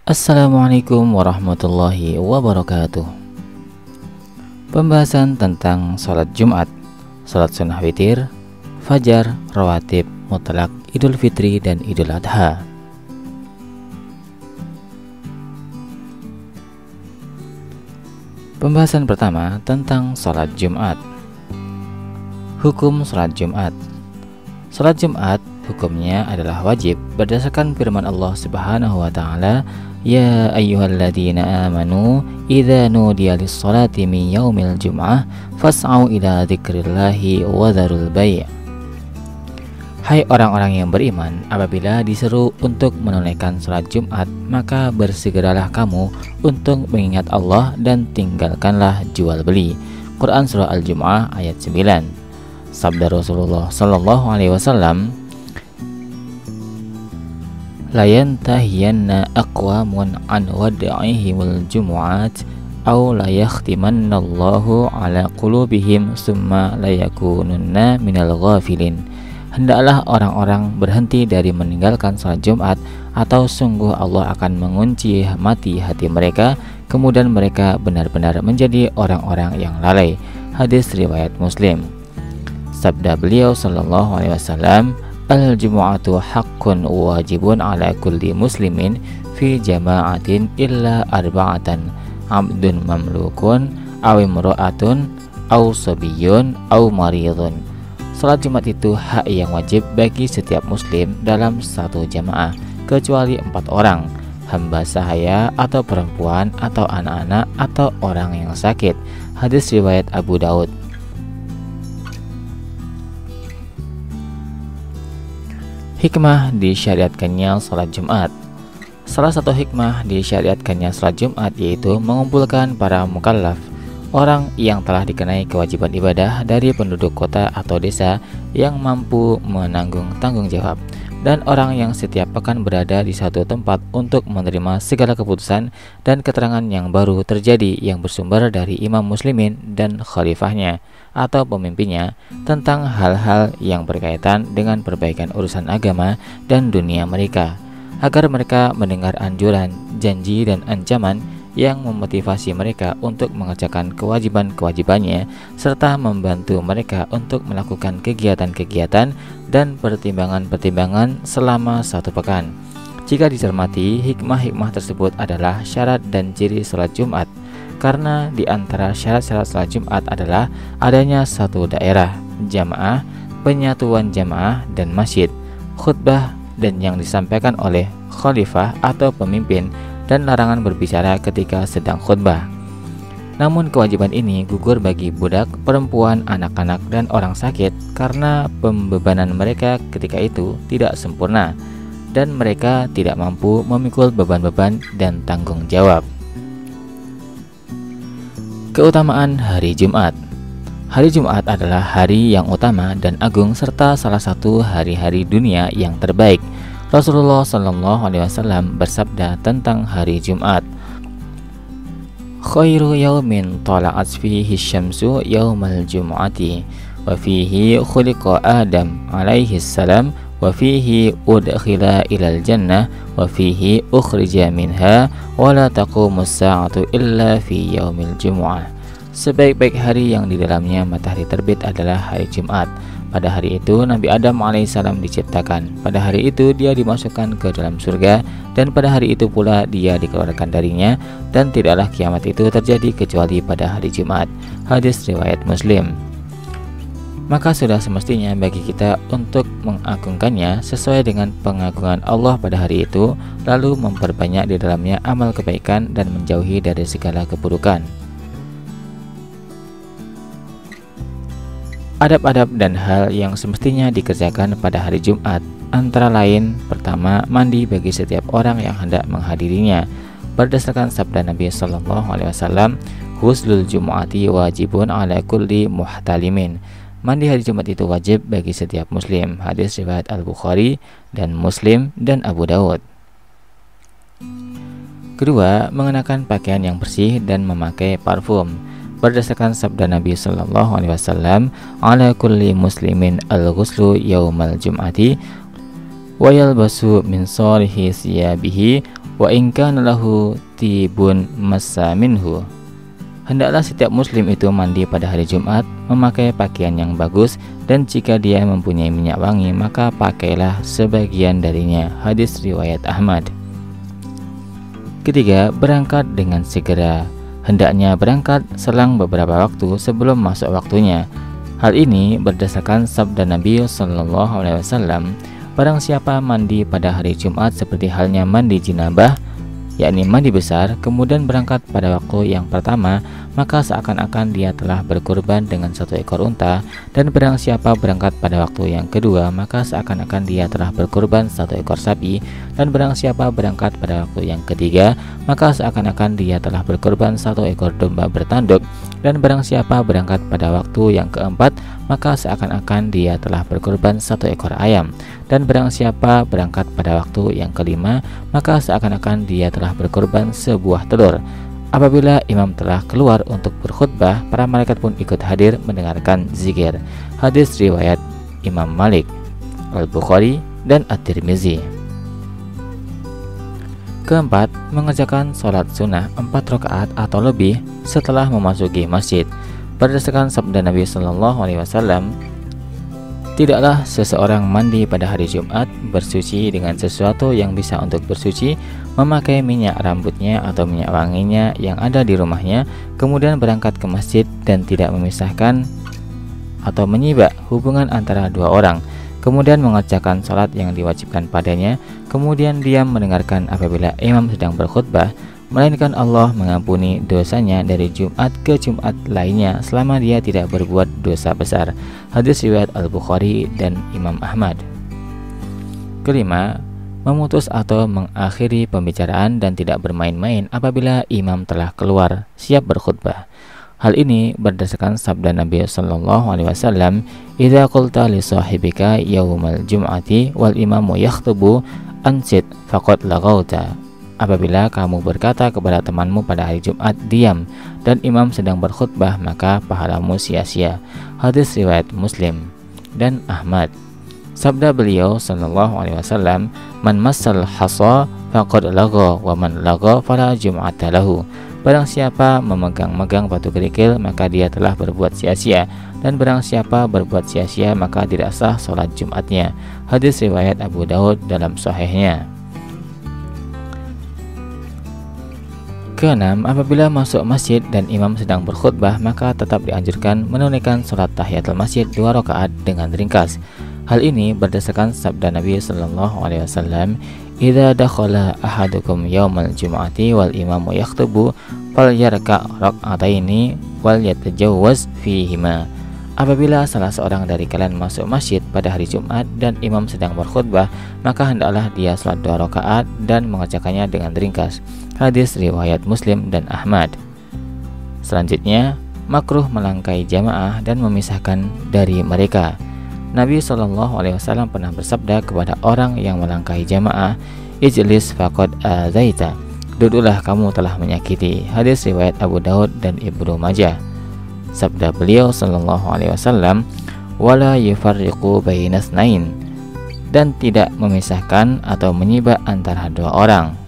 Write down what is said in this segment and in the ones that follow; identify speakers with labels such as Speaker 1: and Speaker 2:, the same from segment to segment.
Speaker 1: Assalamualaikum warahmatullahi wabarakatuh. Pembahasan tentang sholat Jumat, sholat sunnah witir, fajar, rawatib, mutlak, idul fitri, dan idul adha. Pembahasan pertama tentang sholat Jumat. Hukum sholat Jumat. Sholat Jumat hukumnya adalah wajib berdasarkan firman Allah Subhanahu wa taala, "Ya ayyuhalladzina amanu idza nudiya lis-sholati min yaumil jum'ah fas'au ila dzikrillahi wa dzarul bai'." Hai orang-orang yang beriman, apabila diseru untuk menunaikan sholat Jumat, maka bersegeralah kamu untuk mengingat Allah dan tinggalkanlah jual beli. Quran surah Al-Jumu'ah ayat 9. Sabda Rasulullah sallallahu alaihi wasallam, la yantahiyanna aqwamun an wad'ihimul jumu'at aw la yakhtimannallahu ala qulubihim summa la yakununna minal ghafilin. Hendaklah orang-orang berhenti dari meninggalkan salat Jumat, atau sungguh Allah akan mengunci mati hati mereka, kemudian mereka benar-benar menjadi orang-orang yang lalai. Hadis riwayat Muslim. Sabda beliau sallallahu alaihi wasallam, al-jumu'atu haqqun wajibun ala kulli muslimin fi jama'atin illa arba'atan, abdun mamlukun aw imra'atun aw sabiyyun aw maridun. Salat Jumat itu hak yang wajib bagi setiap muslim dalam satu jamaah, kecuali 4 orang, hamba sahaya atau perempuan atau anak-anak atau orang yang sakit. Hadis riwayat Abu Daud. Hikmah disyariatkannya salat Jumat. Salah satu hikmah disyariatkannya salat Jumat yaitu mengumpulkan para mukallaf, orang yang telah dikenai kewajiban ibadah dari penduduk kota atau desa yang mampu menanggung tanggung jawab, dan orang yang setiap pekan berada di satu tempat untuk menerima segala keputusan dan keterangan yang baru terjadi yang bersumber dari imam muslimin dan khalifahnya atau pemimpinnya tentang hal-hal yang berkaitan dengan perbaikan urusan agama dan dunia mereka, agar mereka mendengar anjuran, janji, dan ancaman yang memotivasi mereka untuk mengerjakan kewajiban-kewajibannya, serta membantu mereka untuk melakukan kegiatan-kegiatan dan pertimbangan-pertimbangan selama satu pekan. Jika dicermati, hikmah-hikmah tersebut adalah syarat dan ciri salat Jumat, karena di antara syarat-syarat salat Jumat adalah adanya satu daerah, jamaah, penyatuan jamaah dan masjid, khutbah dan yang disampaikan oleh khalifah atau pemimpin, dan larangan berbicara ketika sedang khutbah. Namun kewajiban ini gugur bagi budak, perempuan, anak-anak, dan orang sakit karena pembebanan mereka ketika itu tidak sempurna dan mereka tidak mampu memikul beban-beban dan tanggung jawab. Keutamaan hari Jumat. Hari Jumat adalah hari yang utama dan agung serta salah satu hari-hari dunia yang terbaik. Rasulullah sallallahu alaihi wasallam bersabda tentang hari Jumat, khairu yaumin tala'at fihi syamsu yaumal jum'ati wa fihi khuliqa Adam alaihi salam wa fihi udkhila ilal jannah wa fihi ukhrija minha wa la taqumus sa'atu illa fi yaumil jum'ah. Sebaik-baik hari yang di dalamnya matahari terbit adalah hari Jumat. Pada hari itu Nabi Adam alaihissalam diciptakan. Pada hari itu dia dimasukkan ke dalam surga, dan pada hari itu pula dia dikeluarkan darinya, dan tidaklah kiamat itu terjadi kecuali pada hari Jumat. Hadis riwayat Muslim. Maka sudah semestinya bagi kita untuk mengagungkannya sesuai dengan pengagungan Allah pada hari itu, lalu memperbanyak di dalamnya amal kebaikan dan menjauhi dari segala keburukan. Adab-adab dan hal yang semestinya dikerjakan pada hari Jumat antara lain, pertama, mandi bagi setiap orang yang hendak menghadirinya. Berdasarkan sabda Nabi sallallahu alaihi wasallam, "Ghuslul Jumu'ati wajibun ala kulli muhtalimin." Mandi hari Jumat itu wajib bagi setiap muslim. Hadis riwayat Al-Bukhari dan Muslim dan Abu Daud. Kedua, mengenakan pakaian yang bersih dan memakai parfum. Berdasarkan sabda Nabi sallallahu alaihi wasallam, "Ala kulli muslimin al-ghuslu yaumal jum'ati wa yalbasu min salihi siyabihi wa in kana lahu tibun massa minhu. Hendaklah setiap muslim itu mandi pada hari Jumat, memakai pakaian yang bagus, dan jika dia mempunyai minyak wangi maka pakailah sebagian darinya. Hadis riwayat Ahmad. Ketiga, berangkat dengan segera. Hendaknya berangkat selang beberapa waktu sebelum masuk waktunya. Hal ini berdasarkan sabda Nabi SAW, barang siapa mandi pada hari Jumat seperti halnya mandi jinabah, yakni mandi besar, kemudian berangkat pada waktu yang pertama, maka seakan-akan dia telah berkurban dengan 1 ekor unta, dan barang siapa berangkat pada waktu yang kedua, maka seakan-akan dia telah berkurban 1 ekor sapi, dan barang siapa berangkat pada waktu yang ketiga, maka seakan-akan dia telah berkurban 1 ekor domba bertanduk, dan barang siapa berangkat pada waktu yang keempat, maka seakan-akan dia telah berkurban 1 ekor ayam, dan barang siapa berangkat pada waktu yang kelima, maka seakan-akan dia telah berkorban sebuah telur. Apabila imam telah keluar untuk berkhutbah, para malaikat pun ikut hadir mendengarkan zikir. Hadis riwayat Imam Malik, Al-Bukhari, dan At-Tirmizi. Keempat, mengerjakan sholat sunnah 4 rakaat atau lebih setelah memasuki masjid. Berdasarkan sabda Nabi SAW, tidaklah seseorang mandi pada hari Jumat, bersuci dengan sesuatu yang bisa untuk bersuci, memakai minyak rambutnya atau minyak wanginya yang ada di rumahnya, kemudian berangkat ke masjid dan tidak memisahkan atau menyibak hubungan antara dua orang, kemudian mengerjakan sholat yang diwajibkan padanya, kemudian diam mendengarkan apabila imam sedang berkhutbah, melainkan Allah mengampuni dosanya dari Jumat ke Jumat lainnya selama dia tidak berbuat dosa besar. Hadis riwayat Al-Bukhari dan Imam Ahmad. Kelima, memutus atau mengakhiri pembicaraan dan tidak bermain-main apabila imam telah keluar siap berkhutbah. Hal ini berdasarkan sabda Nabi SAW, "Idza qulta li sahibika yaumal jum'ati wal imamu yakhtubu ansit faqad laghauta." Apabila kamu berkata kepada temanmu pada hari Jumat, diam, dan imam sedang berkhutbah, maka pahalamu sia-sia. Hadis riwayat Muslim dan Ahmad. Sabda beliau SAW, "Man massal hasa faqad lagha wa man lagha fala jum'ata lahu." Barang siapa memegang-megang batu kerikil, maka dia telah berbuat sia-sia, dan barang siapa berbuat sia-sia, maka tidak sah sholat Jumatnya. Hadis riwayat Abu Daud dalam sahihnya. Keenam, apabila masuk masjid dan imam sedang berkhutbah, maka tetap dianjurkan menunaikan sholat tahiyatul masjid 2 rakaat dengan ringkas. Hal ini berdasarkan sabda Nabi SAW, "Idza dakhala ahadukum yaumal jum'ati wal imamu yakhtubu falyarka' rak'ataini wal yatajawwaz fihima." Apabila salah seorang dari kalian masuk masjid pada hari Jumat dan imam sedang berkhutbah, maka hendaklah dia salat 2 rakaat dan mengerjakannya dengan ringkas. Hadis riwayat Muslim dan Ahmad. Selanjutnya, makruh melangkai jamaah dan memisahkan dari mereka. Nabi SAW pernah bersabda kepada orang yang melangkai jamaah, "Ijlis faqad azaita." Duduklah, kamu telah menyakiti. Hadis riwayat Abu Daud dan Ibnu Majah. Sabda beliau SAW, "Wala yufarriqu bainas nain," dan tidak memisahkan atau menyibak antara dua orang.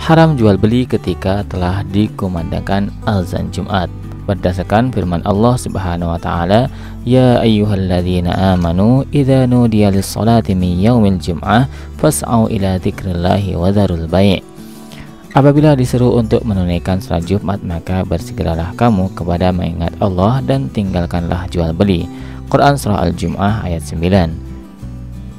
Speaker 1: Haram jual beli ketika telah dikumandangkan azan Jumat. Berdasarkan firman Allah Subhanahu wa taala, "Ya ayyuhalladzina amanu idza nudiya lis-salati min yaumil jum'ah fas'au ila dzikrillahi wa dzarul bai'." Apabila disuruh untuk menunaikan salat Jumat, maka bersegeralah kamu kepada mengingat Allah dan tinggalkanlah jual beli. Quran Surah Al-Jum'ah ayat 9.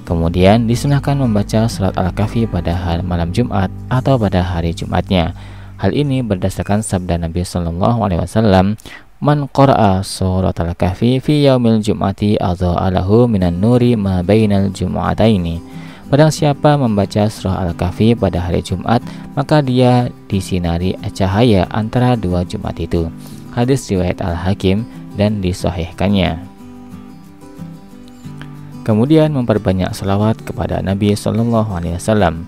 Speaker 1: Kemudian disunahkan membaca surat Al-Kahfi pada malam Jumat atau pada hari Jumatnya. Hal ini berdasarkan sabda Nabi SAW, "Man qara'a surat Al-Kahfi fi yaumil jum'ati adha'a lahu minan nuri ma bainal jum'ataini." Barang siapa membaca surah Al-Kahfi pada hari Jumat, maka dia disinari cahaya antara dua Jumat itu. Hadis riwayat Al-Hakim dan disahihkannya. Kemudian memperbanyak salawat kepada Nabi SAW.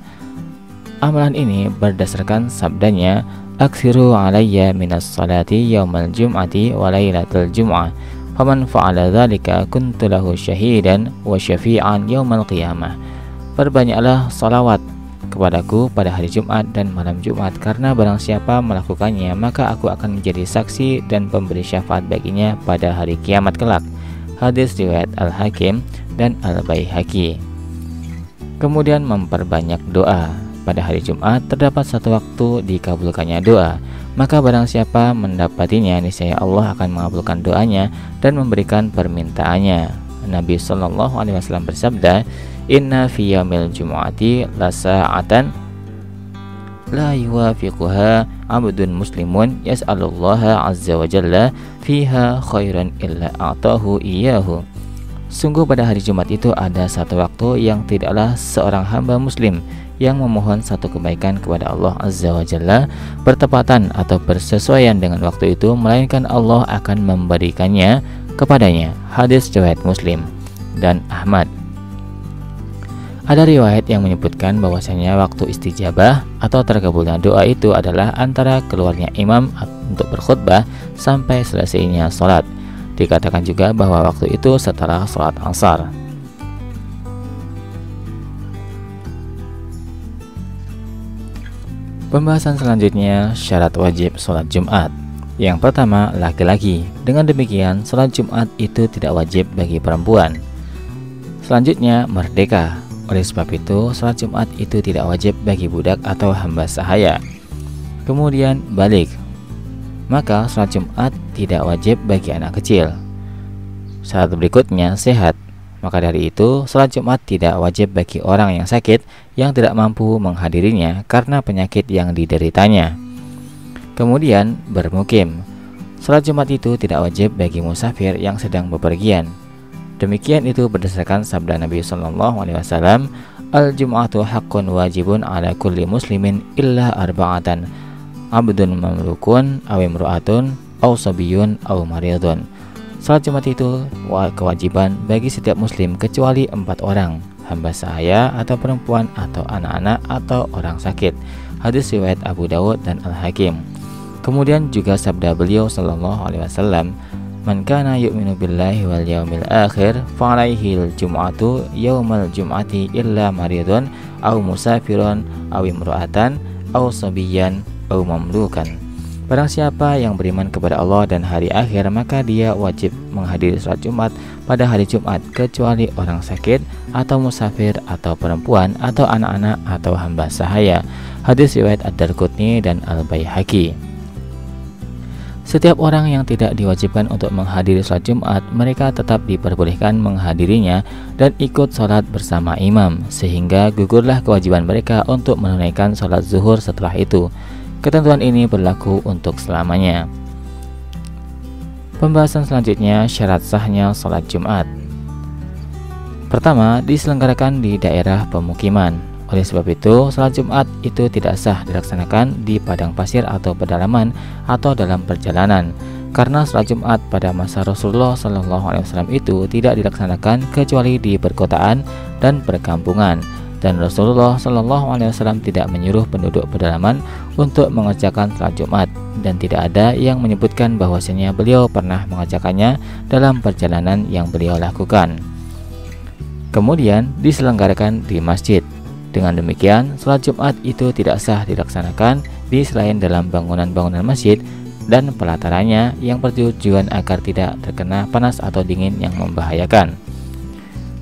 Speaker 1: Amalan ini berdasarkan sabdanya, "Aksiru alayya minas salati yaumal jum'ati wa laylatul jum'ah faman fa'ala dzalika kuntu lahu syahidan wa syafi'an yaumal qiyamah. Perbanyaklah salawat kepadaku pada hari Jumat dan malam Jumat, karena barang siapa melakukannya maka aku akan menjadi saksi dan pemberi syafaat baginya pada hari kiamat kelak. Hadis riwayat Al-Hakim dan Al-Baihaqi. Kemudian memperbanyak doa. Pada hari Jumat terdapat satu waktu dikabulkannya doa, maka barang siapa mendapatinya niscaya Allah akan mengabulkan doanya dan memberikan permintaannya. Nabi Shallallahu Alaihi Wasallam bersabda, Inna fi yaumil jumu'ati la sa'atan la yuwafiquha abdun muslimun yas'alullaha azza wa jalla fiha khairan illa a'tahu iyyahu. Sungguh pada hari Jumat itu ada satu waktu yang tidaklah seorang hamba muslim yang memohon satu kebaikan kepada Allah azza wa jalla bertepatan atau bersesuaian dengan waktu itu, melainkan Allah akan memberikannya kepadanya. Hadis riwayat Muslim dan Ahmad. Ada riwayat yang menyebutkan bahwasanya waktu istijabah atau terkabulnya doa itu adalah antara keluarnya imam untuk berkhutbah sampai selesainya sholat. Dikatakan juga bahwa waktu itu setelah sholat asar. Pembahasan selanjutnya, syarat wajib sholat Jumat. Yang pertama, laki-laki. Dengan demikian, sholat Jumat itu tidak wajib bagi perempuan. Selanjutnya, merdeka. Oleh sebab itu, sholat Jumat itu tidak wajib bagi budak atau hamba sahaya. Kemudian, balik. Maka sholat Jumat tidak wajib bagi anak kecil. Syarat berikutnya, sehat. Maka dari itu, sholat Jumat tidak wajib bagi orang yang sakit yang tidak mampu menghadirinya karena penyakit yang dideritanya. Kemudian, bermukim. Sholat Jumat itu tidak wajib bagi musafir yang sedang bepergian. Demikian itu berdasarkan sabda Nabi Shallallahu Alaihi Wasallam, Al-Jum'atu haqqun wajibun ala kulli muslimin illa arba'atan, abdun mamlukun, aw imru'atun, aw sabiyun, aw maridun. Salat Jumat itu kewajiban bagi setiap muslim kecuali 4 orang, hamba sahaya atau perempuan atau anak-anak atau orang sakit. Hadis riwayat Abu Dawud dan Al-Hakim. Kemudian juga sabda beliau Sallallahu Alaihi Wasallam, Man kana yu'minu billahi wal yaumil akhir fa'alaihil jum'atu yaumal jum'ati illa maridun aw musafirun aw imru'atan aw sabiyan aw mamlukan. Barang siapa yang beriman kepada Allah dan hari akhir, maka dia wajib menghadiri salat Jumat pada hari Jumat kecuali orang sakit atau musafir atau perempuan atau anak-anak atau hamba sahaya. Hadis riwayat Ad-Darqutni dan Al-Baihaqi. Setiap orang yang tidak diwajibkan untuk menghadiri sholat Jumat, mereka tetap diperbolehkan menghadirinya dan ikut sholat bersama imam, sehingga gugurlah kewajiban mereka untuk menunaikan sholat zuhur setelah itu. Ketentuan ini berlaku untuk selamanya. Pembahasan selanjutnya, syarat sahnya sholat Jumat. Pertama, diselenggarakan di daerah pemukiman. Oleh sebab itu, salat Jumat itu tidak sah dilaksanakan di padang pasir atau pedalaman atau dalam perjalanan, karena salat Jumat pada masa Rasulullah SAW itu tidak dilaksanakan kecuali di perkotaan dan perkampungan, dan Rasulullah SAW tidak menyuruh penduduk pedalaman untuk mengerjakan salat Jumat, dan tidak ada yang menyebutkan bahwasanya beliau pernah mengerjakannya dalam perjalanan yang beliau lakukan. Kemudian diselenggarakan di masjid. Dengan demikian, salat Jumat itu tidak sah dilaksanakan di selain dalam bangunan-bangunan masjid dan pelatarannya yang bertujuan agar tidak terkena panas atau dingin yang membahayakan.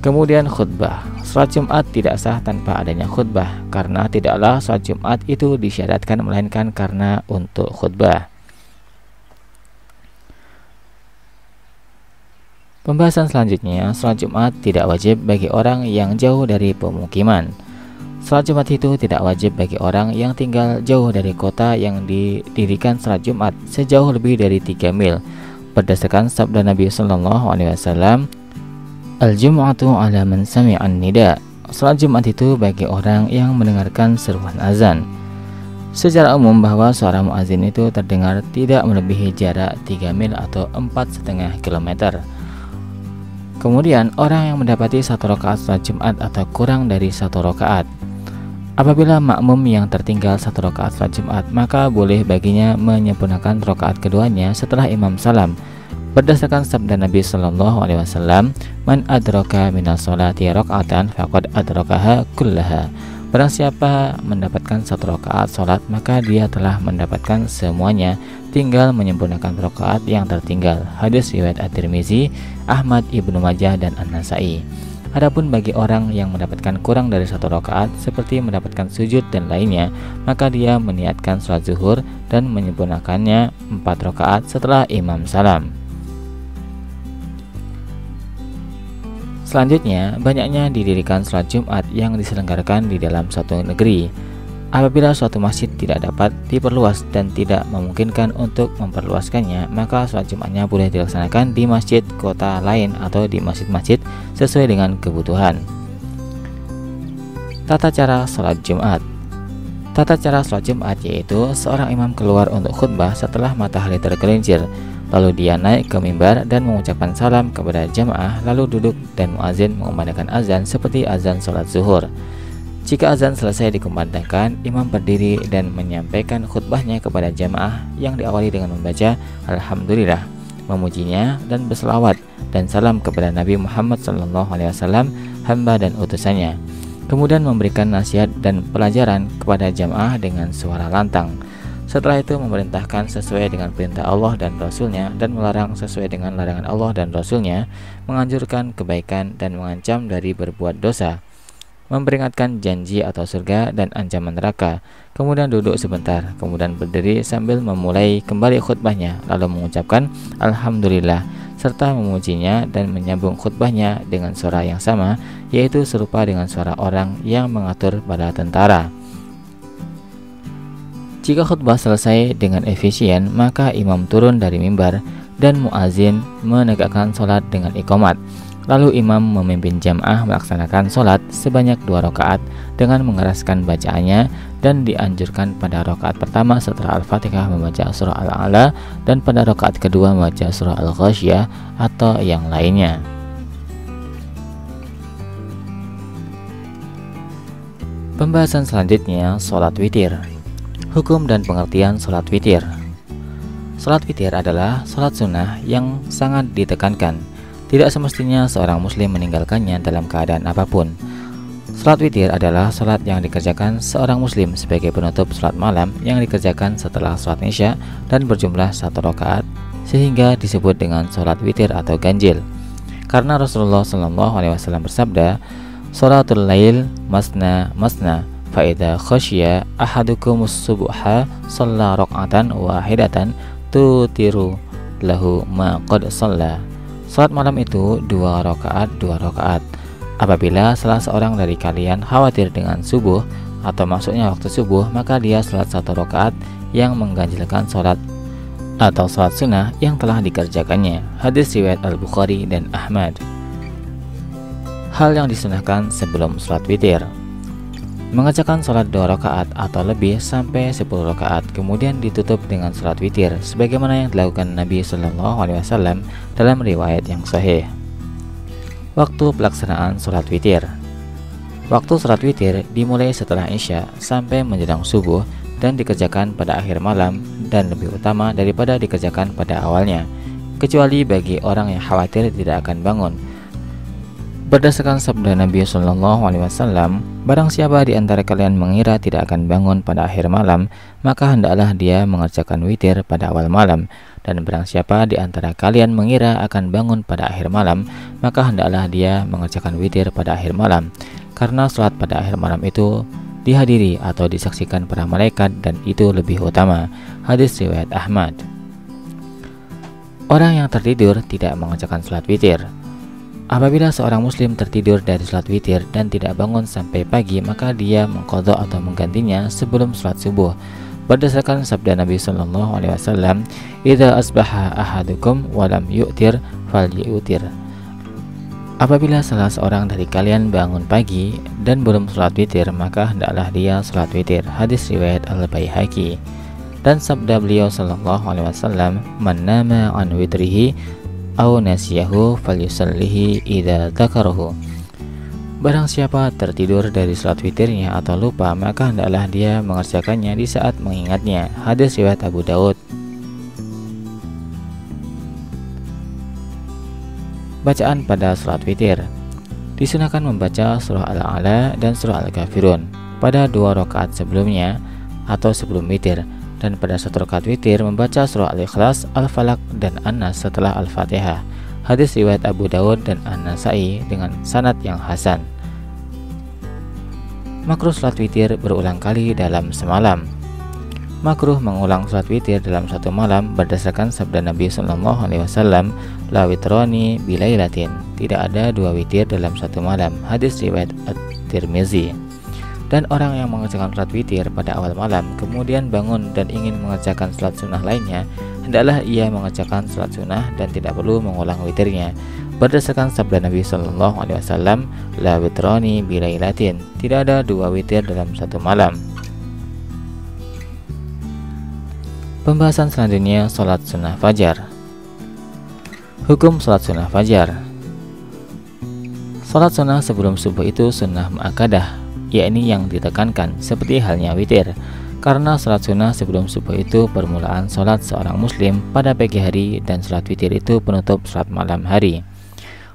Speaker 1: Kemudian khutbah. Salat Jumat tidak sah tanpa adanya khutbah, karena tidaklah salat Jumat itu disyaratkan melainkan karena untuk khutbah. Pembahasan selanjutnya, salat Jumat tidak wajib bagi orang yang jauh dari pemukiman. Salat Jumat itu tidak wajib bagi orang yang tinggal jauh dari kota yang didirikan salat Jumat sejauh lebih dari 3 mil. Berdasarkan sabda Nabi Sallallahu Alaihi Wasallam, Al-Jum'atu ala man sami'an nida. Salat Jumat itu bagi orang yang mendengarkan seruan azan. Secara umum bahwa suara muazin itu terdengar tidak melebihi jarak 3 mil atau 4,5 km. Kemudian orang yang mendapati 1 rakaat salat Jumat atau kurang dari 1 rakaat. Apabila makmum yang tertinggal 1 rakaat salat Jumat, maka boleh baginya menyempurnakan rakaat keduanya setelah imam salam. Berdasarkan sabda Nabi Shallallahu Alaihi Wasallam, "Man adraka minas sholati rakaatan faqad adrakaha kullaha." Barang siapa mendapatkan satu rakaat sholat, maka dia telah mendapatkan semuanya, tinggal menyempurnakan rakaat yang tertinggal. Hadis riwayat At-Tirmizi, Ahmad, Ibnu Majah, dan An-Nasai. Adapun bagi orang yang mendapatkan kurang dari satu rakaat, seperti mendapatkan sujud dan lainnya, maka dia meniatkan sholat zuhur dan menyempurnakannya 4 rakaat setelah imam salam. Selanjutnya, banyaknya didirikan sholat Jumat yang diselenggarakan di dalam suatu negeri. Apabila suatu masjid tidak dapat diperluas dan tidak memungkinkan untuk memperluaskannya, maka sholat Jumatnya boleh dilaksanakan di masjid kota lain atau di masjid-masjid sesuai dengan kebutuhan. Tata cara sholat Jumat. Tata cara sholat Jumat yaitu seorang imam keluar untuk khutbah setelah matahari tergelincir. Lalu dia naik ke mimbar dan mengucapkan salam kepada jamaah, lalu duduk dan muazin mengumandangkan azan seperti azan sholat zuhur. Jika azan selesai dikumandangkan, imam berdiri dan menyampaikan khutbahnya kepada jamaah yang diawali dengan membaca Alhamdulillah, memujinya dan berselawat dan salam kepada Nabi Muhammad SAW, hamba dan utusannya. Kemudian memberikan nasihat dan pelajaran kepada jamaah dengan suara lantang. Setelah itu memerintahkan sesuai dengan perintah Allah dan Rasulnya, dan melarang sesuai dengan larangan Allah dan Rasulnya, menganjurkan kebaikan dan mengancam dari berbuat dosa, memperingatkan janji atau surga dan ancaman neraka. Kemudian duduk sebentar, kemudian berdiri sambil memulai kembali khutbahnya, lalu mengucapkan Alhamdulillah serta memujinya dan menyambung khutbahnya dengan suara yang sama, yaitu serupa dengan suara orang yang mengatur bala tentara. Jika khutbah selesai dengan efisien, maka imam turun dari mimbar dan muazin menegakkan sholat dengan iqamat. Lalu imam memimpin jamaah melaksanakan sholat sebanyak 2 rakaat dengan mengeraskan bacaannya, dan dianjurkan pada rakaat pertama setelah Al-Fatihah membaca surah Al-A'la, dan pada rakaat kedua membaca surah Al-Ghasyiyah atau yang lainnya. Pembahasan selanjutnya, sholat witir. Hukum dan pengertian sholat witir. Sholat witir adalah sholat sunnah yang sangat ditekankan. Tidak semestinya seorang muslim meninggalkannya dalam keadaan apapun. Sholat witir adalah sholat yang dikerjakan seorang muslim sebagai penutup sholat malam yang dikerjakan setelah sholat isya dan berjumlah 1 rakaat, sehingga disebut dengan sholat witir atau ganjil. Karena Rasulullah SAW bersabda, "Sholatul lail masna masna, faida khasya ahadukumus subha shalla raka'atan wahidatan tutiru lahu ma qad shalla." Salat malam itu 2 rakaat. Apabila salah seorang dari kalian khawatir dengan subuh atau masuknya waktu subuh, maka dia salat 1 rakaat yang mengganjilkan salat atau salat sunnah yang telah dikerjakannya. Hadis riwayat Al-Bukhari dan Ahmad. Hal yang disunahkan sebelum salat witir: mengerjakan sholat 2 rakaat atau lebih sampai 10 rakaat, kemudian ditutup dengan sholat witir, sebagaimana yang dilakukan Nabi SAW dalam riwayat yang sahih. Waktu pelaksanaan sholat witir. Waktu sholat witir dimulai setelah isya sampai menjelang subuh dan dikerjakan pada akhir malam, dan lebih utama daripada dikerjakan pada awalnya, kecuali bagi orang yang khawatir tidak akan bangun. Berdasarkan sabda Nabi SAW, barang siapa di antara kalian mengira tidak akan bangun pada akhir malam, maka hendaklah dia mengerjakan witir pada awal malam. Dan barang siapa di antara kalian mengira akan bangun pada akhir malam, maka hendaklah dia mengerjakan witir pada akhir malam. Karena sholat pada akhir malam itu dihadiri atau disaksikan para malaikat, dan itu lebih utama. Hadis riwayat Ahmad. Orang yang tertidur tidak mengerjakan sholat witir. Apabila seorang muslim tertidur dari sholat witir dan tidak bangun sampai pagi, maka dia mengqadha atau menggantinya sebelum sholat subuh. Berdasarkan sabda Nabi SAW, "Idza asbaha ahadukum wa lam yu'tir falyu'tir." Apabila salah seorang dari kalian bangun pagi dan belum sholat witir, maka hendaklah dia sholat witir. Hadis riwayat Al-Baihaqi. Dan sabda beliau SAW, "Man nama an witrihi aw nasiyahu falyusallihi idza dzakarahu." Barang siapa tertidur dari salat witirnya atau lupa, maka hendaklah dia mengerjakannya di saat mengingatnya. Hadis riwayat Abu Daud. Bacaan pada salat witir. Disunahkan membaca surah Al-A'la dan surah Al-Kafirun pada 2 rakaat sebelumnya atau sebelum witir, dan pada 1 rakaat witir membaca surah Al-Ikhlas, Al-Falaq, dan An-Nas setelah Al-Fatihah. Hadis riwayat Abu Dawud dan An-Nasai dengan sanad yang hasan. Makruh salat witir berulang kali dalam semalam. Makruh mengulang salat witir dalam satu malam berdasarkan sabda Nabi SAW, la witrani bilailatin, tidak ada 2 witir dalam satu malam. Hadis riwayat At-Tirmizi. Dan orang yang mengerjakan salat witir pada awal malam kemudian bangun dan ingin mengerjakan salat sunnah lainnya, hendaklah ia mengerjakan salat sunnah dan tidak perlu mengulang witirnya. Berdasarkan sabda Nabi SAW, la witrani bilailatin, tidak ada 2 witir dalam satu malam. Pembahasan selanjutnya, salat sunnah fajar. Hukum salat sunnah fajar. Salat sunnah sebelum subuh itu sunnah muakkadah, yakni yang ditekankan, seperti halnya witir. Karena salat sunnah sebelum subuh itu permulaan salat seorang muslim pada pagi hari, dan salat witir itu penutup salat malam hari.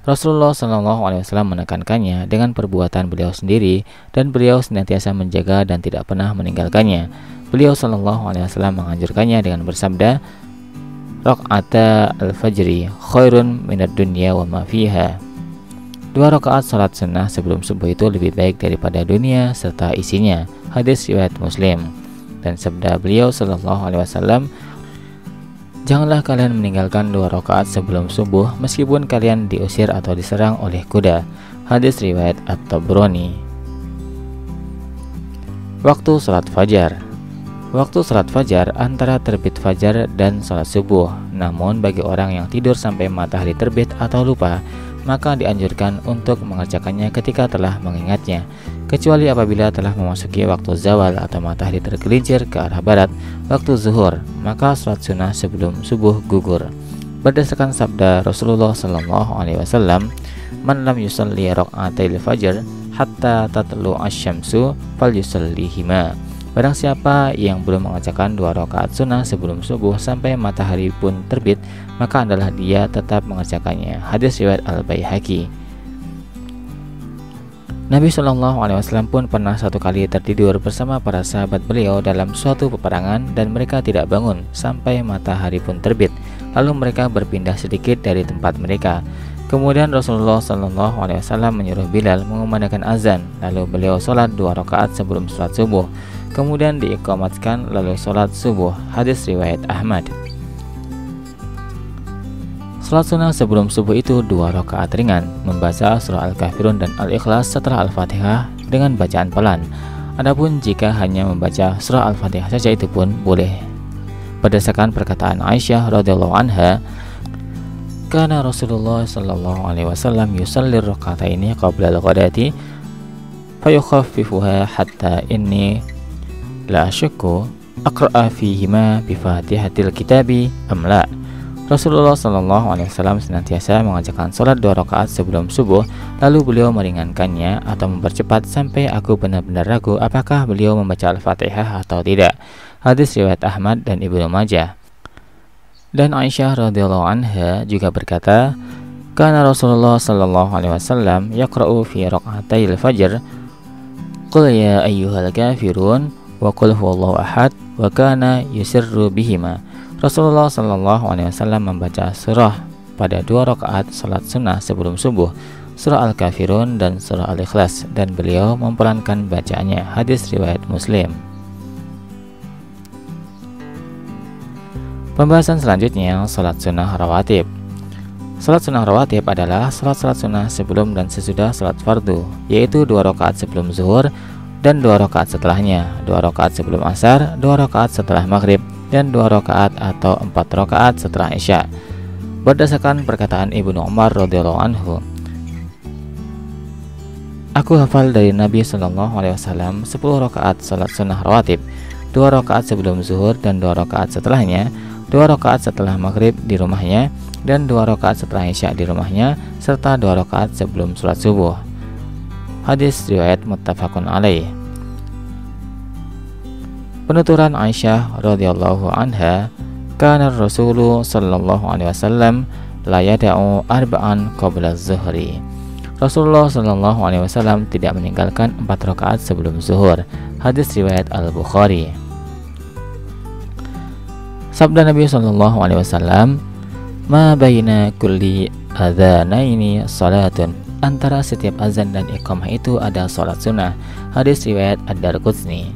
Speaker 1: Rasulullah SAW menekankannya dengan perbuatan beliau sendiri, dan beliau senantiasa menjaga dan tidak pernah meninggalkannya. Beliau SAW menganjurkannya dengan bersabda, Raq'ata al-fajri khairun minad dunya wa ma fiha. 2 rakaat salat sunnah sebelum subuh itu lebih baik daripada dunia serta isinya. Hadis riwayat Muslim. Dan sabda beliau SAW, janganlah kalian meninggalkan 2 rakaat sebelum subuh meskipun kalian diusir atau diserang oleh kuda. Hadis riwayat At-Tabrani. Waktu salat fajar. Waktu salat fajar antara terbit fajar dan salat subuh. Namun bagi orang yang tidur sampai matahari terbit atau lupa, maka dianjurkan untuk mengerjakannya ketika telah mengingatnya, kecuali apabila telah memasuki waktu zawal atau matahari tergelincir ke arah barat, waktu zuhur, maka salat sunnah sebelum subuh gugur. Berdasarkan sabda Rasulullah SAW, man lam yusalli raq'atil fajr hatta tatlu asy-syamsu falyusallihima. Barang siapa yang belum mengerjakan 2 rakaat sunnah sebelum subuh sampai matahari pun terbit, maka adalah dia tetap mengerjakannya. Hadis riwayat Al-Baihaqi. Nabi SAW pun pernah satu kali tertidur bersama para sahabat beliau dalam suatu peperangan, dan mereka tidak bangun sampai matahari pun terbit. Lalu mereka berpindah sedikit dari tempat mereka. Kemudian Rasulullah SAW menyuruh Bilal mengumandangkan azan, lalu beliau sholat 2 rakaat sebelum sholat subuh. Kemudian diiqamatkan lalu sholat subuh. Hadis riwayat Ahmad. Sholat sunnah sebelum subuh itu 2 rakaat ringan, membaca surah Al-Kafirun dan Al-Ikhlas setelah Al-Fatihah dengan bacaan pelan. Adapun jika hanya membaca surah Al-Fatihah saja itu pun boleh. Berdasarkan perkataan Aisyah radhiyallahu anha, kana Rasulullah sallallahu alaihi wasallam yusalli raka'ataini qabla al-ghadati fayukhaffifuha hatta inni la asyukku aqra'a fihima bi Fatihatil Kitabi am la. Rasulullah SAW senantiasa mengerjakan sholat 2 rakaat sebelum subuh, lalu beliau meringankannya atau mempercepat sampai aku benar-benar ragu apakah beliau membaca Al-Fatihah atau tidak. Hadis riwayat Ahmad dan Ibnu Majah. Dan Aisyah radhiyallahu anha juga berkata, kana Rasulullah SAW yaqra'u fi raq'atayil fajr qul ya ayyuhal kafirun wa qul huwallahu ahad wa kana yusirru bihima. Rasulullah SAW membaca surah pada 2 rakaat salat sunnah sebelum subuh, surah Al-Kafirun dan surah Al-Ikhlas, dan beliau mempelankan bacaannya. Hadis riwayat Muslim. Pembahasan selanjutnya, salat sunnah rawatib. Salat sunnah rawatib adalah salat-salat sunnah sebelum dan sesudah salat fardu, yaitu 2 rakaat sebelum zuhur dan 2 rakaat setelahnya, 2 rakaat sebelum asar, 2 rakaat setelah maghrib, dan 2 rakaat atau 4 rakaat setelah isya. Berdasarkan perkataan Ibnu Umar radhiyallahu anhu, aku hafal dari Nabi SAW 10 rakaat salat sunnah rawatib, 2 rakaat sebelum zuhur dan 2 rakaat setelahnya, 2 rakaat setelah maghrib di rumahnya, dan 2 rakaat setelah isya di rumahnya, serta 2 rakaat sebelum sholat subuh. Hadis riwayat muttafaqun alaih. Penuturan Aisyah radhiyallahu anha, kana Rasulullah sallallahu alaihi wasallam la yada'u arba'an qabla zuhri. Rasulullah Shallallahu Alaihi Wasallam tidak meninggalkan 4 rakaat sebelum zuhur. Hadis riwayat Al-Bukhari. Sabda Nabi Shallallahu Alaihi Wasallam, ma baina kulli adzanaini salatun. Antara setiap azan dan iqamah itu ada salat sunnah. Hadis riwayat Ad-Darqutni.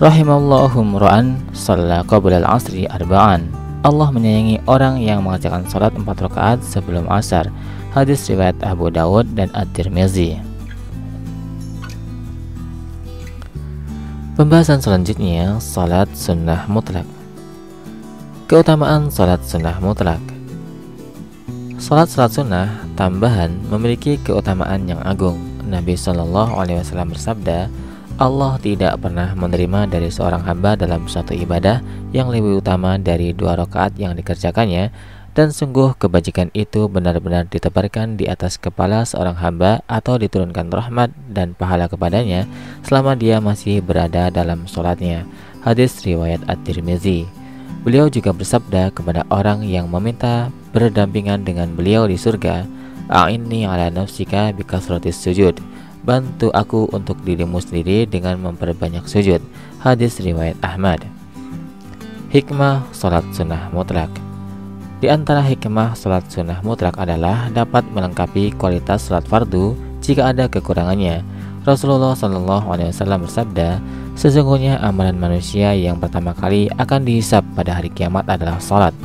Speaker 1: Rahimallahu mra'an shalla qabla al-'asri arba'an. Allah menyayangi orang yang mengerjakan salat 4 rakaat sebelum asar. Hadis riwayat Abu Dawud dan At-Tirmizi. Pembahasan selanjutnya, salat sunnah mutlak. Keutamaan salat sunnah mutlak. Salat sunnah tambahan memiliki keutamaan yang agung. Nabi Shallallahu Alaihi Wasallam bersabda, Allah tidak pernah menerima dari seorang hamba dalam suatu ibadah yang lebih utama dari 2 rakaat yang dikerjakannya, dan sungguh kebajikan itu benar-benar ditebarkan di atas kepala seorang hamba atau diturunkan rahmat dan pahala kepadanya selama dia masih berada dalam sholatnya. Hadis riwayat At-Tirmizi. Beliau juga bersabda kepada orang yang meminta berdampingan dengan beliau di surga, a'inni ala nafsika bikasratis sujud. Bantu aku untuk dirimu sendiri dengan memperbanyak sujud. Hadis riwayat Ahmad. Hikmah salat sunnah mutlak. Di antara hikmah salat sunnah mutlak adalah dapat melengkapi kualitas salat fardu jika ada kekurangannya. Rasulullah Shallallahu Alaihi Wasallam bersabda, sesungguhnya amalan manusia yang pertama kali akan dihisab pada hari kiamat adalah salat.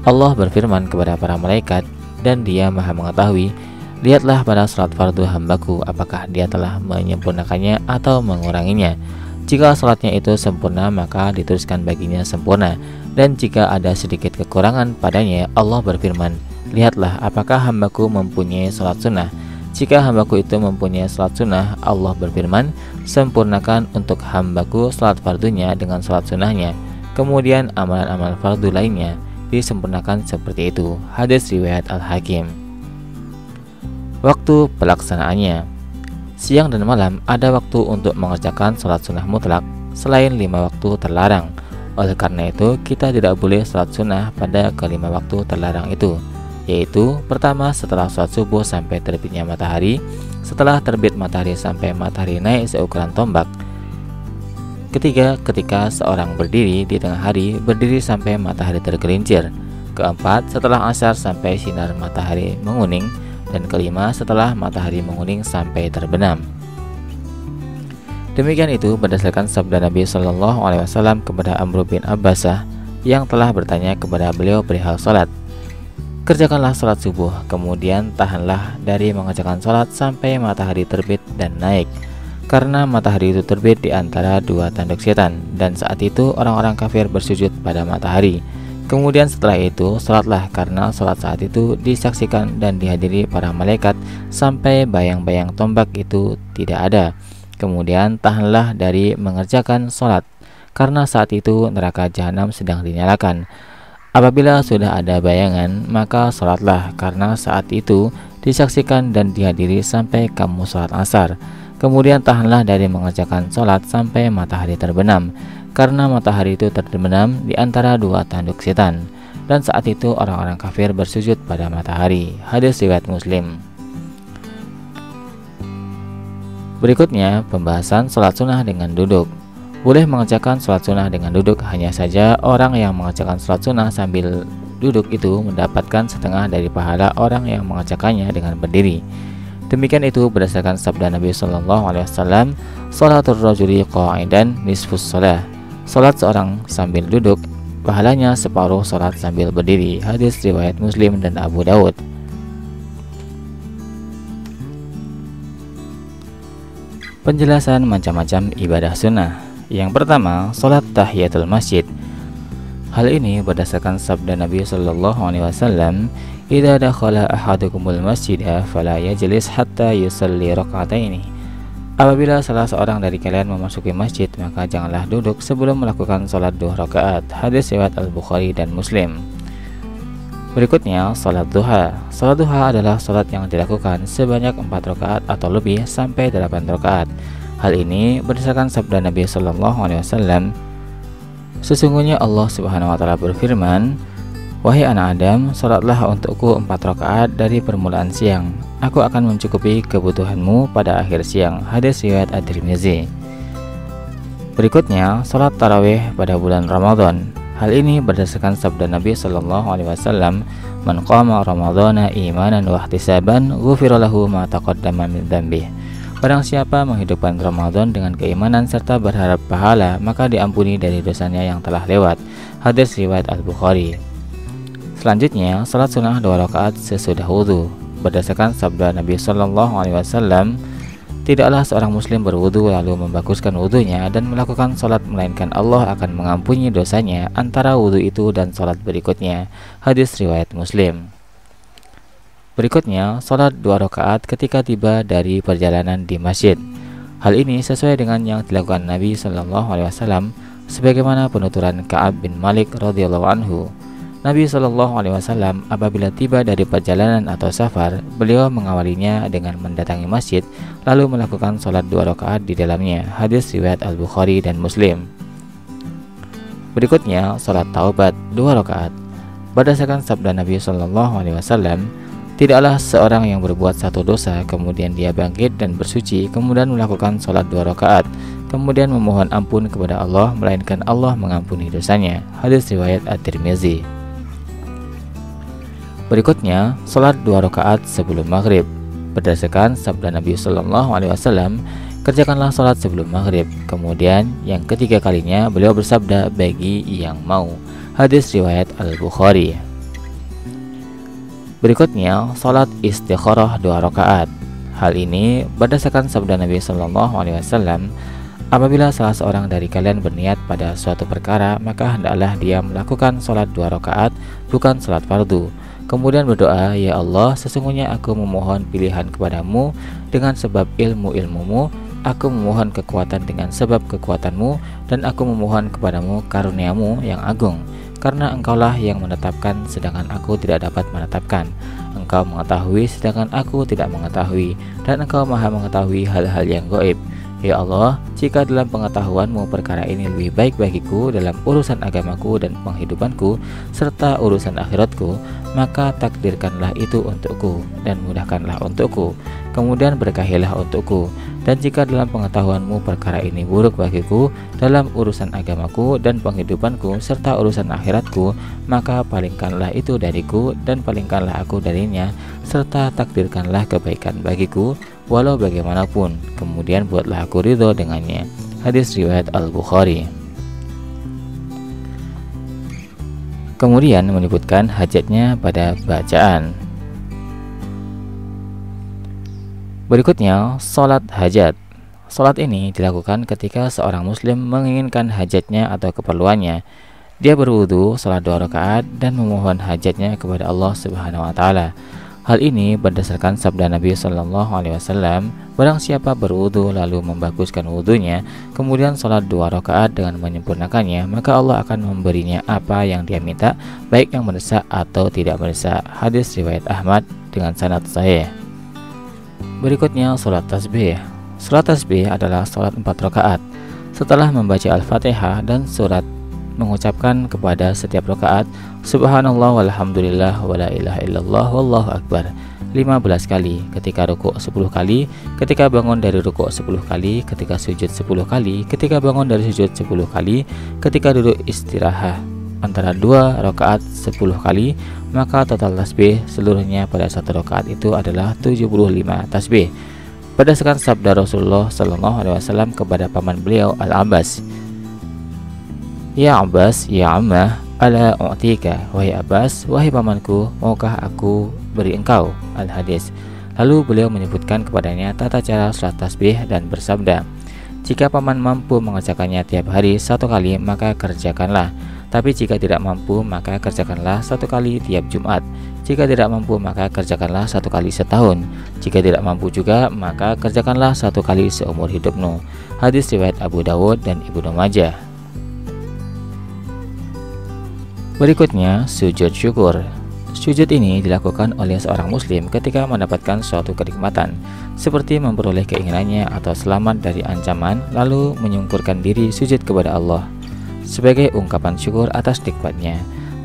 Speaker 1: Allah berfirman kepada para malaikat, dan Dia Maha mengetahui, lihatlah pada salat fardu hambaku, apakah dia telah menyempurnakannya atau menguranginya. Jika salatnya itu sempurna, maka dituliskan baginya sempurna, dan jika ada sedikit kekurangan padanya, Allah berfirman, lihatlah apakah hambaku mempunyai salat sunnah. Jika hambaku itu mempunyai salat sunnah, Allah berfirman, sempurnakan untuk hambaku salat fardunya dengan salat sunnahnya. Kemudian amalan-amalan fardu lainnya disempurnakan seperti itu. Hadis riwayat Al-Hakim. Waktu pelaksanaannya. Siang dan malam ada waktu untuk mengerjakan salat sunnah mutlak selain 5 waktu terlarang. Oleh karena itu, kita tidak boleh salat sunnah pada ke-5 waktu terlarang itu, yaitu pertama setelah salat subuh sampai terbitnya matahari, setelah terbit matahari sampai matahari naik seukuran tombak, ketiga ketika seorang berdiri di tengah hari, berdiri sampai matahari tergelincir, keempat setelah asar sampai sinar matahari menguning, dan kelima setelah matahari menguning sampai terbenam. Demikian itu berdasarkan sabda Nabi Shallallahu Alaihi Wasallam kepada Amr bin Abbasah yang telah bertanya kepada beliau perihal salat. Kerjakanlah salat subuh, kemudian tahanlah dari mengerjakan salat sampai matahari terbit dan naik, karena matahari itu terbit di antara 2 tanduk setan, dan saat itu orang-orang kafir bersujud pada matahari. Kemudian setelah itu salatlah, karena salat saat itu disaksikan dan dihadiri para malaikat sampai bayang-bayang tombak itu tidak ada. Kemudian tahanlah dari mengerjakan salat, karena saat itu neraka jahanam sedang dinyalakan. Apabila sudah ada bayangan, maka salatlah, karena saat itu disaksikan dan dihadiri sampai kamu salat asar. Kemudian tahanlah dari mengerjakan salat sampai matahari terbenam, karena matahari itu terbenam di antara 2 tanduk setan, dan saat itu orang-orang kafir bersujud pada matahari. Hadis riwayat Muslim. Berikutnya pembahasan salat sunnah dengan duduk. Boleh mengerjakan salat sunnah dengan duduk, hanya saja orang yang mengerjakan salat sunnah sambil duduk itu mendapatkan setengah dari pahala orang yang mengerjakannya dengan berdiri. Demikian itu berdasarkan sabda Nabi Shallallahu Alaihi Wasallam, salatul rajuli qa'idan nisfus shalah. Salat seorang sambil duduk pahalanya separuh salat sambil berdiri. Hadis riwayat Muslim dan Abu Dawud. Penjelasan macam-macam ibadah sunnah. Yang pertama, salat tahiyatul masjid. Hal ini berdasarkan sabda Nabi Shallallahu Alaihi Wasallam, "Idza dakhala ahadukumul masjidah fala yajlis hatta yusalli raka'ataini." Apabila salah seorang dari kalian memasuki masjid, maka janganlah duduk sebelum melakukan salat 2 rakaat. Hadis riwayat Al-Bukhari dan Muslim. Berikutnya, salat duha. Salat duha adalah salat yang dilakukan sebanyak 4 rakaat atau lebih sampai 8 rakaat. Hal ini berdasarkan sabda Nabi Shallallahu Alaihi Wasallam, sesungguhnya Allah Subhanahu Wa Taala berfirman, Wahai anak Adam, salatlah untukku 4 rakaat dari permulaan siang. Aku akan mencukupi kebutuhanmu pada akhir siang. Hadis riwayat At-Tirmizi. Berikutnya, salat tarawih pada bulan Ramadan. Hal ini berdasarkan sabda Nabi Shallallahu Alaihi Wasallam, "Man qama Ramadhana imanan wa ihtisaban, ghufira lahu ma taqaddama min dzambih." Barang siapa menghidupkan Ramadan dengan keimanan serta berharap pahala, maka diampuni dari dosanya yang telah lewat. Hadis riwayat Al-Bukhari. Selanjutnya, salat sunnah 2 rakaat sesudah wudhu. Berdasarkan sabda Nabi Shallallahu Alaihi Wasallam, tidaklah seorang muslim berwudhu lalu membaguskan wudhunya dan melakukan salat, melainkan Allah akan mengampuni dosanya antara wudhu itu dan salat berikutnya. Hadis riwayat Muslim. Berikutnya, salat 2 rakaat ketika tiba dari perjalanan di masjid. Hal ini sesuai dengan yang dilakukan Nabi Shallallahu Alaihi Wasallam, sebagaimana penuturan Ka'ab bin Malik radhiyallahu anhu. Nabi Shallallahu Alaihi Wasallam apabila tiba dari perjalanan atau safar, beliau mengawalinya dengan mendatangi masjid lalu melakukan sholat 2 rakaat di dalamnya. Hadis riwayat Al-Bukhari dan Muslim. Berikutnya, sholat taubat 2 rakaat. Berdasarkan sabda Nabi Shallallahu Alaihi Wasallam, tidaklah seorang yang berbuat satu dosa kemudian dia bangkit dan bersuci kemudian melakukan sholat 2 rakaat kemudian memohon ampun kepada Allah, melainkan Allah mengampuni dosanya. Hadis riwayat At-Tirmizi. Berikutnya, salat 2 rakaat sebelum maghrib. Berdasarkan sabda Nabi Shallallahu Alaihi Wasallam, kerjakanlah salat sebelum maghrib. Kemudian yang ketiga kalinya beliau bersabda, bagi yang mau. Hadis riwayat Al-Bukhari. Berikutnya, salat istikharah 2 rakaat. Hal ini berdasarkan sabda Nabi Shallallahu Alaihi Wasallam, apabila salah seorang dari kalian berniat pada suatu perkara, maka hendaklah dia melakukan salat 2 rakaat, bukan salat fardu. Kemudian berdoa, ya Allah, sesungguhnya aku memohon pilihan kepadamu dengan sebab ilmu-ilmumu, aku memohon kekuatan dengan sebab kekuatanmu, dan aku memohon kepadamu karuniamu yang agung, karena engkaulah yang menetapkan sedangkan aku tidak dapat menetapkan, engkau mengetahui sedangkan aku tidak mengetahui, dan engkau maha mengetahui hal-hal yang gaib. Ya Allah, jika dalam pengetahuanmu perkara ini lebih baik bagiku dalam urusan agamaku dan penghidupanku serta urusan akhiratku, maka takdirkanlah itu untukku dan mudahkanlah untukku, kemudian berkahilah untukku. Dan jika dalam pengetahuanmu perkara ini buruk bagiku dalam urusan agamaku dan penghidupanku serta urusan akhiratku, maka palingkanlah itu dariku dan palingkanlah aku darinya, serta takdirkanlah kebaikan bagiku walau bagaimanapun, kemudian buatlah aku ridho dengannya. Hadis riwayat Al-Bukhari. Kemudian menyebutkan hajatnya pada bacaan. Berikutnya, salat hajat. Salat ini dilakukan ketika seorang muslim menginginkan hajatnya atau keperluannya. Dia berwudu, salat 2 rakaat dan memohon hajatnya kepada Allah Subhanahu wa taala. Hal ini berdasarkan sabda Nabi Shallallahu Alaihi Wasallam, barang siapa berwudu lalu membaguskan wudunya, kemudian salat 2 rakaat dengan menyempurnakannya, maka Allah akan memberinya apa yang dia minta, baik yang mendesak atau tidak mendesak. Hadis riwayat Ahmad dengan sanad sahih. Berikutnya, salat tasbih. Salat tasbih adalah salat 4 rakaat. Setelah membaca Al-Fatihah dan surat, mengucapkan kepada setiap rakaat Subhanallah walhamdulillah wala ilaha illallah wallahu akbar 15 kali, ketika rukuk 10 kali, ketika bangun dari rukuk 10 kali, ketika sujud 10 kali, ketika bangun dari sujud 10 kali, ketika duduk istirahat antara 2 rakaat 10 kali, maka total tasbih seluruhnya pada 1 rakaat itu adalah 75 tasbih. Berdasarkan sabda Rasulullah Sallallahu Alaihi Wasallam kepada paman beliau Al-Abbas, Ya Abbas, ya Ammah, ala u'tika, wahai Abbas, wahai pamanku, maukah aku beri engkau? Al-Hadis. Lalu beliau menyebutkan kepadanya tata cara salat tasbih dan bersabda, jika paman mampu mengerjakannya tiap hari 1 kali, maka kerjakanlah. Tapi jika tidak mampu, maka kerjakanlah 1 kali tiap Jumat. Jika tidak mampu, maka kerjakanlah 1 kali setahun. Jika tidak mampu juga, maka kerjakanlah 1 kali seumur hidupmu. Hadis riwayat Abu Dawud dan Ibnu Majah. Berikutnya, sujud syukur. Sujud ini dilakukan oleh seorang muslim ketika mendapatkan suatu kenikmatan, seperti memperoleh keinginannya atau selamat dari ancaman, lalu menyungkurkan diri sujud kepada Allah sebagai ungkapan syukur atas nikmatnya.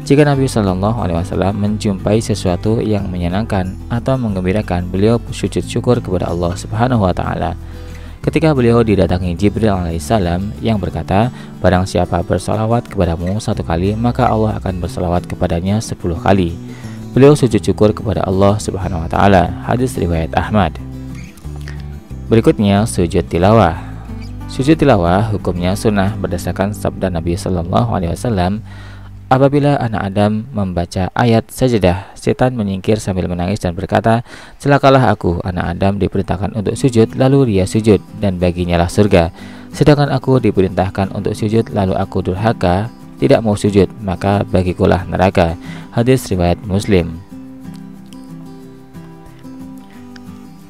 Speaker 1: Jika Nabi Shallallahu Alaihi Wasallam menjumpai sesuatu yang menyenangkan atau menggembirakan, beliau sujud syukur kepada Allah Subhanahu Wa Taala. Ketika beliau didatangi Jibril alaihissalam yang berkata, barang siapa bersalawat kepadamu 1 kali, maka Allah akan bersalawat kepadanya 10 kali. Beliau sujud syukur kepada Allah Subhanahu Wa Taala. Hadis riwayat Ahmad. Berikutnya sujud tilawah. Sujud tilawah hukumnya sunnah berdasarkan sabda Nabi Shallallahu Alaihi Wasallam. Apabila anak Adam membaca ayat sajadah, setan menyingkir sambil menangis dan berkata, celakalah aku, anak Adam diperintahkan untuk sujud, lalu dia sujud, dan baginya lah surga. Sedangkan aku diperintahkan untuk sujud, lalu aku durhaka, tidak mau sujud, maka bagikulah neraka. Hadis riwayat Muslim.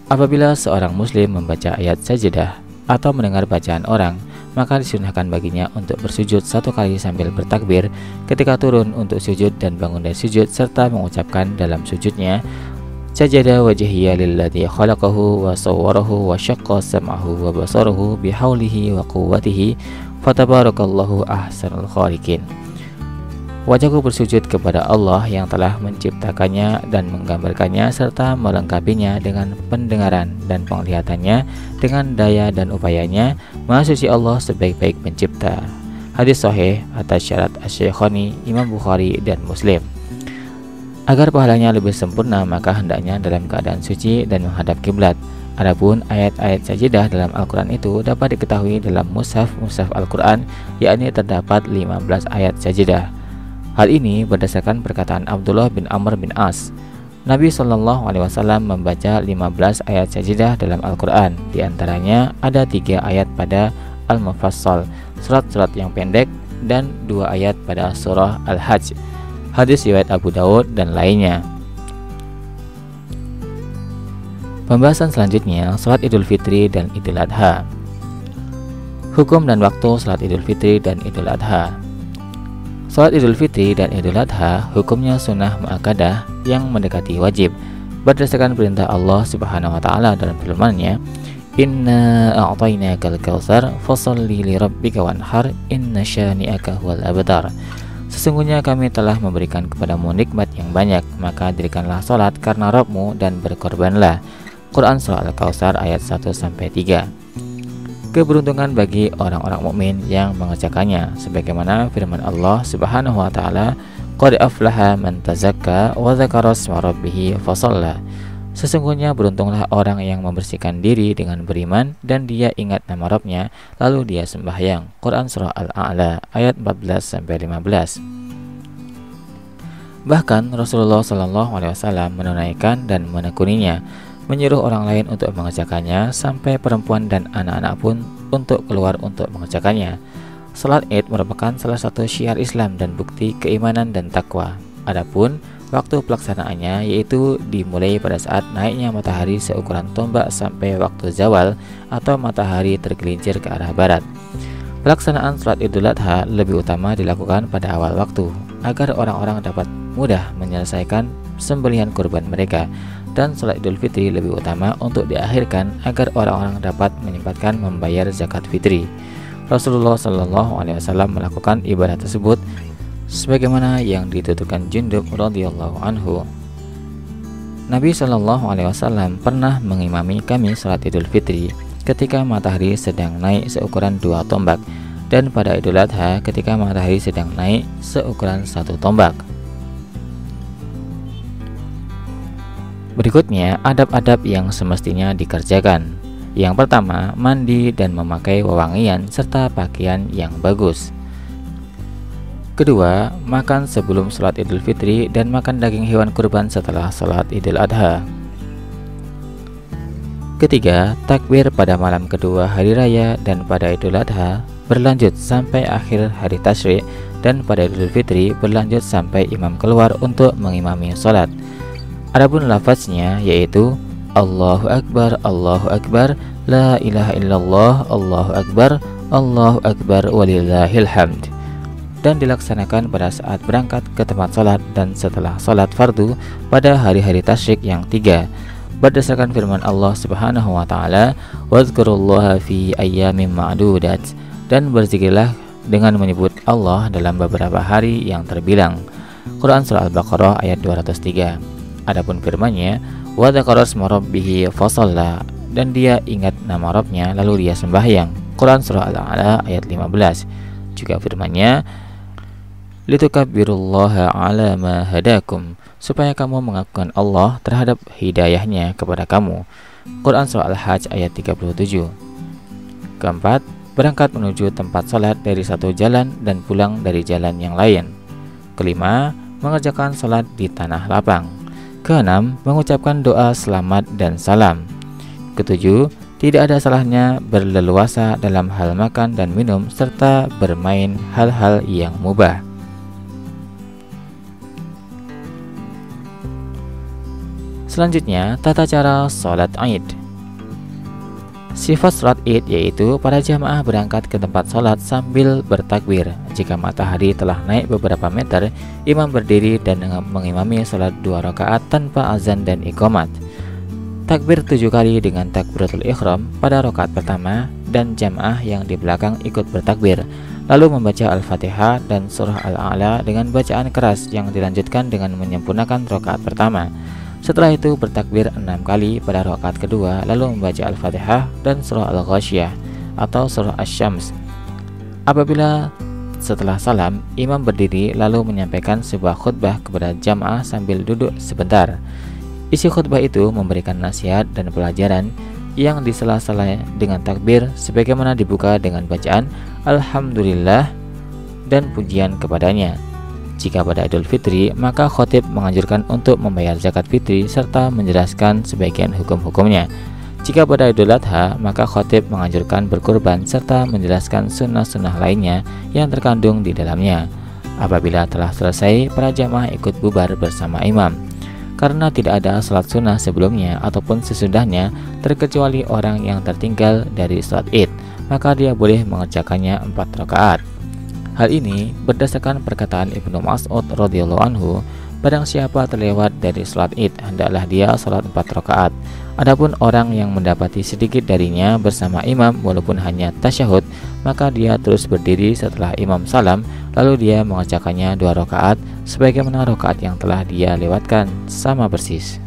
Speaker 1: Apabila seorang muslim membaca ayat sajadah atau mendengar bacaan orang, maka disunahkan baginya untuk bersujud 1 kali sambil bertakbir ketika turun untuk sujud dan bangun dari sujud, serta mengucapkan dalam sujudnya, sajada wajhiya lilladzi khalaqahu wa sawwarahu wa syaqqa sam'ahu wa basarahu bihaulihi wa quwwatihi fatabarakallahu ahsanul khaliqin. Wajahku bersujud kepada Allah yang telah menciptakannya dan menggambarkannya serta melengkapinya dengan pendengaran dan penglihatannya dengan daya dan upayanya. Maha suci Allah sebaik-baik pencipta. Hadis sahih atas syarat Asy-Syaikhaini, Imam Bukhari dan Muslim. Agar pahalanya lebih sempurna, maka hendaknya dalam keadaan suci dan menghadap kiblat. Adapun ayat-ayat sajadah dalam Al-Quran itu dapat diketahui dalam mushaf Al-Quran, yakni terdapat 15 ayat sajadah. Hal ini berdasarkan perkataan Abdullah bin Amr bin As. Nabi Shallallahu Alaihi Wasallam membaca 15 ayat sajadah dalam Al-Quran. Di antaranya ada 3 ayat pada Al-Mufassal, surat-surat yang pendek, dan 2 ayat pada surah Al-Hajj. Hadis riwayat Abu Daud dan lainnya. Pembahasan selanjutnya, salat Idul Fitri dan Idul Adha. Hukum dan waktu salat Idul Fitri dan Idul Adha. Salat Idul Fitri dan Idul Adha hukumnya sunnah muakkadah yang mendekati wajib berdasarkan perintah Allah Subhanahu Wa Taala dalam firman-Nya, Inna a'tainakal kautsar fasholli lirabbika wanhar inna syani'aka huwal abtar. Sesungguhnya kami telah memberikan kepadamu nikmat yang banyak, maka dirikanlah salat karena Rabbmu dan berkorbanlah. Quran Surah Al-Kautsar ayat 1-3. Keberuntungan bagi orang-orang mukmin yang mengerjakannya, sebagaimana firman Allah Subhanahu Wa Taala, qad aflaha man tazakka wa dzakara isma rabbih fasalla. Sesungguhnya beruntunglah orang yang membersihkan diri dengan beriman dan dia ingat nama Rabbnya lalu dia sembahyang. Quran Surah Al-A'la ayat 14-15. Bahkan Rasulullah Shallallahu Alaihi Wasallam menunaikan dan menekuninya, menyuruh orang lain untuk mengerjakannya, sampai perempuan dan anak-anak pun untuk keluar untuk mengerjakannya. Salat Id merupakan salah satu syiar Islam dan bukti keimanan dan takwa. Adapun waktu pelaksanaannya yaitu dimulai pada saat naiknya matahari seukuran tombak sampai waktu zawal atau matahari tergelincir ke arah barat. Pelaksanaan salat Idul Adha lebih utama dilakukan pada awal waktu agar orang-orang dapat mudah menyelesaikan sembelihan kurban mereka, dan salat Idul Fitri lebih utama untuk diakhirkan agar orang-orang dapat menyempatkan membayar zakat fitri. Rasulullah Shallallahu Alaihi Wasallam melakukan ibadah tersebut sebagaimana yang dituturkan Jundub radhiyallahu anhu. Nabi Shallallahu Alaihi Wasallam pernah mengimami kami salat Idul Fitri ketika matahari sedang naik seukuran 2 tombak, dan pada Idul Adha ketika matahari sedang naik seukuran 1 tombak. Berikutnya, adab-adab yang semestinya dikerjakan. Yang pertama, mandi dan memakai wewangian serta pakaian yang bagus. Kedua, makan sebelum salat Idul Fitri dan makan daging hewan kurban setelah salat Idul Adha. Ketiga, takbir pada malam kedua hari raya dan pada Idul Adha berlanjut sampai akhir hari tasyrik, dan pada Idul Fitri berlanjut sampai imam keluar untuk mengimami salat. Adapun lafaznya yaitu Allahu Akbar, Allahu Akbar, La ilaha illallah, Allahu Akbar, walillahil hamd, dan dilaksanakan pada saat berangkat ke tempat salat dan setelah salat fardu pada hari-hari tasyrik yang 3 berdasarkan firman Allah Subhanahu Wa Taala, wadzkurullaha fi ayyamin ma'dudat, dan berzikirlah dengan menyebut Allah dalam beberapa hari yang terbilang. Quran Surah Al-Baqarah ayat 203. Adapun firman-Nya, wa dzakara isma rabbih fasalla, dan dia ingat nama Rabb-Nya lalu dia sembahyang. Quran Surah Al-A'la ayat 15. Juga firman-Nya, litukabbirullaha ala ma hadakum, supaya kamu mengakukan Allah terhadap hidayahnya kepada kamu. Quran Surah Al-Hajj ayat 37. Keempat, berangkat menuju tempat salat dari satu jalan dan pulang dari jalan yang lain. Kelima, mengerjakan salat di tanah lapang. Keenam, mengucapkan doa selamat dan salam. Ketujuh, tidak ada salahnya berleluasa dalam hal makan dan minum serta bermain hal-hal yang mubah. Selanjutnya, tata cara sholat Id. Sifat sholat Id yaitu para jamaah berangkat ke tempat sholat sambil bertakbir. Jika matahari telah naik beberapa meter, imam berdiri dan mengimami sholat 2 rakaat tanpa azan dan iqamat. Takbir 7 kali dengan takbiratul ihram pada rakaat pertama, dan jamaah yang di belakang ikut bertakbir, lalu membaca Al-Fatihah dan surah Al-A'la dengan bacaan keras yang dilanjutkan dengan menyempurnakan rakaat pertama. Setelah itu bertakbir 6 kali pada rakaat kedua, lalu membaca Al-Fatihah dan surah Al-Ghasyiyah atau surah Asy-Syams. Apabila setelah salam, imam berdiri lalu menyampaikan sebuah khutbah kepada jamaah sambil duduk sebentar. Isi khutbah itu memberikan nasihat dan pelajaran yang disela-sela dengan takbir, sebagaimana dibuka dengan bacaan Alhamdulillah dan pujian kepadanya. Jika pada Idul Fitri, maka khotib menganjurkan untuk membayar zakat fitri serta menjelaskan sebagian hukum-hukumnya. Jika pada Idul Adha, maka khotib menganjurkan berkurban serta menjelaskan sunnah-sunnah lainnya yang terkandung di dalamnya. Apabila telah selesai, para jamaah ikut bubar bersama imam. Karena tidak ada salat sunnah sebelumnya ataupun sesudahnya, terkecuali orang yang tertinggal dari salat Id, maka dia boleh mengerjakannya 4 rakaat. Hal ini berdasarkan perkataan Ibnu Mas'ud radhiyallahu anhu, barang siapa terlewat dari salat Id, hendaklah dia salat 4 rakaat. Adapun orang yang mendapati sedikit darinya bersama imam walaupun hanya tasyahud, maka dia terus berdiri setelah imam salam, lalu dia mengerjakannya 2 rakaat sebagaimana rakaat yang telah dia lewatkan sama persis.